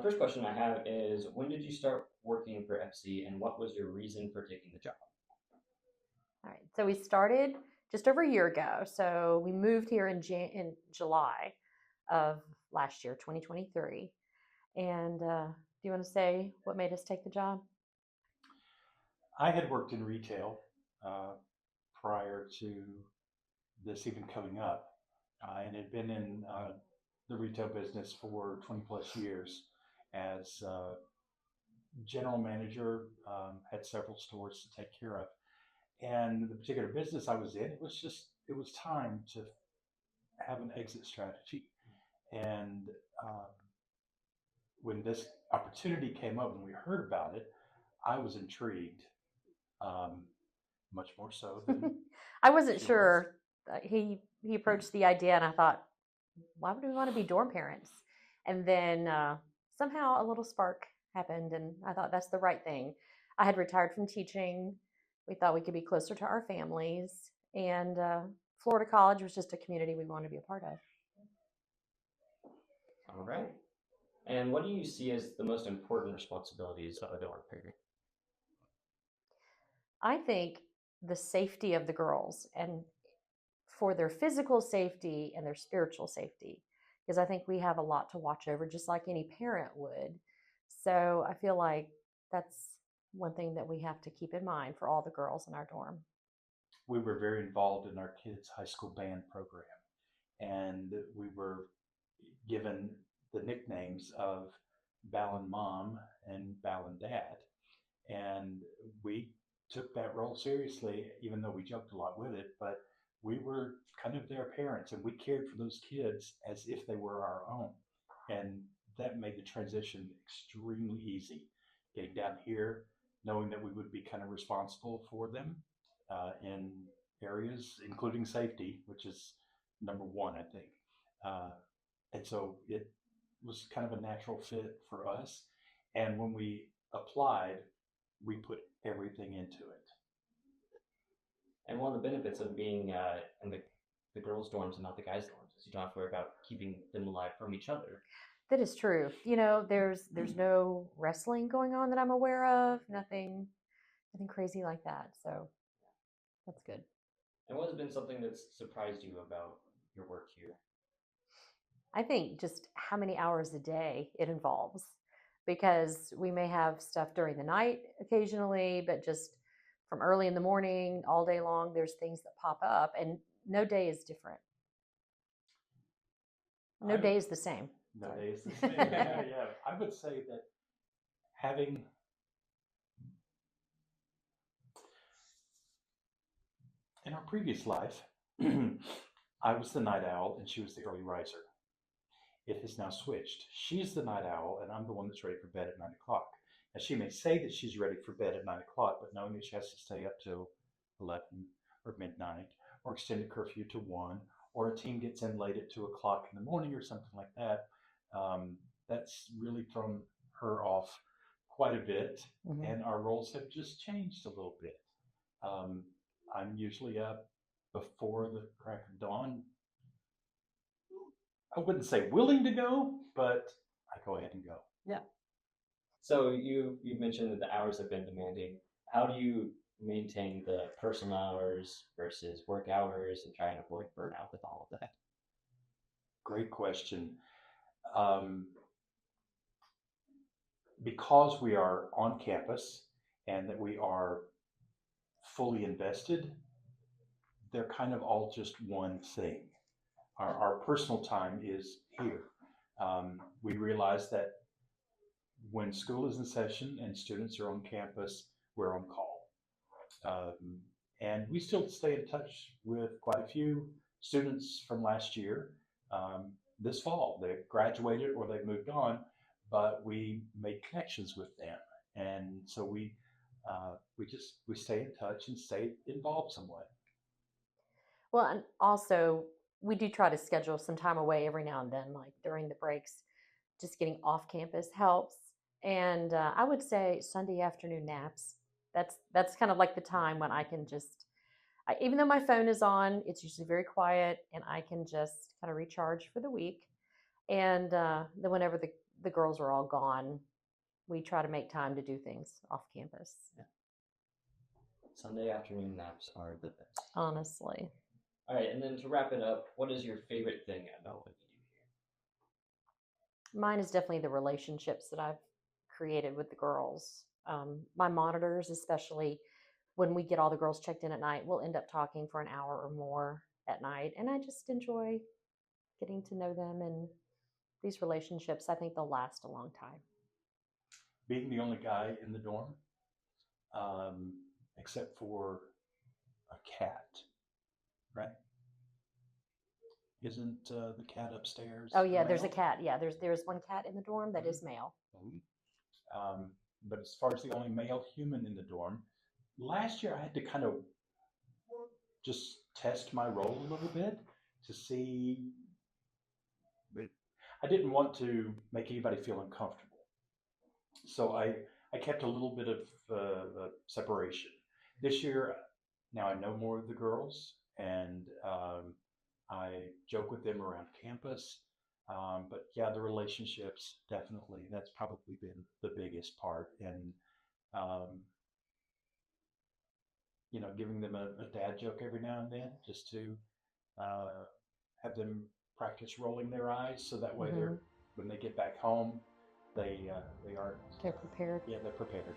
First question I have is when did you start working for FC and what was your reason for taking the job? All right. So we started just over a year ago. So we moved here in July of last year, 2023. And do you want to say what made us take the job? I had worked in retail uh, prior to this even coming up, and had been in the retail business for 20 plus years as general manager, had several stores to take care of. And the particular business I was in, it was time to have an exit strategy. And um, when this opportunity came up and we heard about it, I was intrigued, um, much more so than I wasn't she was. sure. He approached the idea, and I thought, why would we want to be dorm parents? And then somehow a little spark happened, and I thought that's the right thing. I had retired from teaching. We thought we could be closer to our families, and Florida College was just a community we wanted to be a part of. All right. And what do you see as the most important responsibilities of a dorm parent? I think the safety of the girls and for their physical safety and their spiritual safety, because I think we have a lot to watch over, just like any parent would. So I feel like that's one thing that we have to keep in mind for all the girls in our dorm. We were very involved in our kids' high school band program, and we were given the nicknames of Balin Mom and Balin Dad. And we took that role seriously, even though we joked a lot with it. But we were kind of their parents, and we cared for those kids as if they were our own. And that made the transition extremely easy. Getting down here, knowing that we would be kind of responsible for them in areas, including safety, which is number one, I think. Uh, and so it was kind of a natural fit for us. And when we applied, we put everything into it. And one of the benefits of being in the girls' dorms and not the guys' dorms is you don't have to worry about keeping them alive from each other. That is true. There's no wrestling going on that I'm aware of. Nothing crazy like that. So that's good. And what has been something that's surprised you about your work here? I think just how many hours a day it involves, because we may have stuff during the night occasionally, but just from early in the morning all day long, there's things that pop up, and no day is different. No I, day is the same. no Sorry. day is the same. Yeah, yeah. I would say that having in our previous life, I was the night owl and she was the early riser. It has now switched. She's the night owl and I'm the one that's ready for bed at 9 o'clock. Now she may say that she's ready for bed at 9 o'clock, but knowing that she has to stay up till 11 or midnight, or extended curfew to 1, or a team gets in late at 2 o'clock in the morning or something like that, that's really thrown her off quite a bit, Mhm. and our roles have just changed a little bit. Um, I'm usually up before the crack of dawn. I wouldn't say willing to go, but I go ahead and go. Yeah. So you've mentioned that the hours have been demanding. How do you maintain the personal hours versus work hours and try and avoid burnout with all of that? Great question. Um, because we are on campus and that we are fully invested, they're kind of all just one thing. Our personal time is here. We realize that when school is in session and students are on campus, we're on call. Um, and we still stay in touch with quite a few students from last year. This fall, they've graduated or they've moved on, but we made connections with them, and so we stay in touch and stay involved somewhat. Well, and also we do try to schedule some time away every now and then, like during the breaks. Just getting off campus helps. And I would say Sunday afternoon naps. That's kind of like the time when I can just, even though my phone is on, it's usually very quiet, and I can just kind of recharge for the week. And then whenever the girls are all gone, we try to make time to do things off campus. Sunday afternoon naps are the best. Honestly. All right, and then to wrap it up, what is your favorite thing about what you do here? Mine is definitely the relationships that I've created with the girls. My monitors, especially when we get all the girls checked in at night, we'll end up talking for an hour or more at night. And I just enjoy getting to know them, and these relationships, I think they'll last a long time. Being the only guy in the dorm, except for a cat, right? Isn't the cat upstairs? Oh yeah, there's a male? cat. Yeah, there's one cat in the dorm that is male. But as far as the only male human in the dorm, last year I had to kind of just test my role a little bit to see. I didn't want to make anybody feel uncomfortable, so I kept a little bit of separation. This year, now I know more of the girls, and I joke with them around campus. But yeah, the relationships, definitely, that's probably been the biggest part. And, um, giving them a dad joke every now and then just to uh, have them practice rolling their eyes so that way Mhm. when they get back home, they aren't, They're prepared. yeah, they're prepared.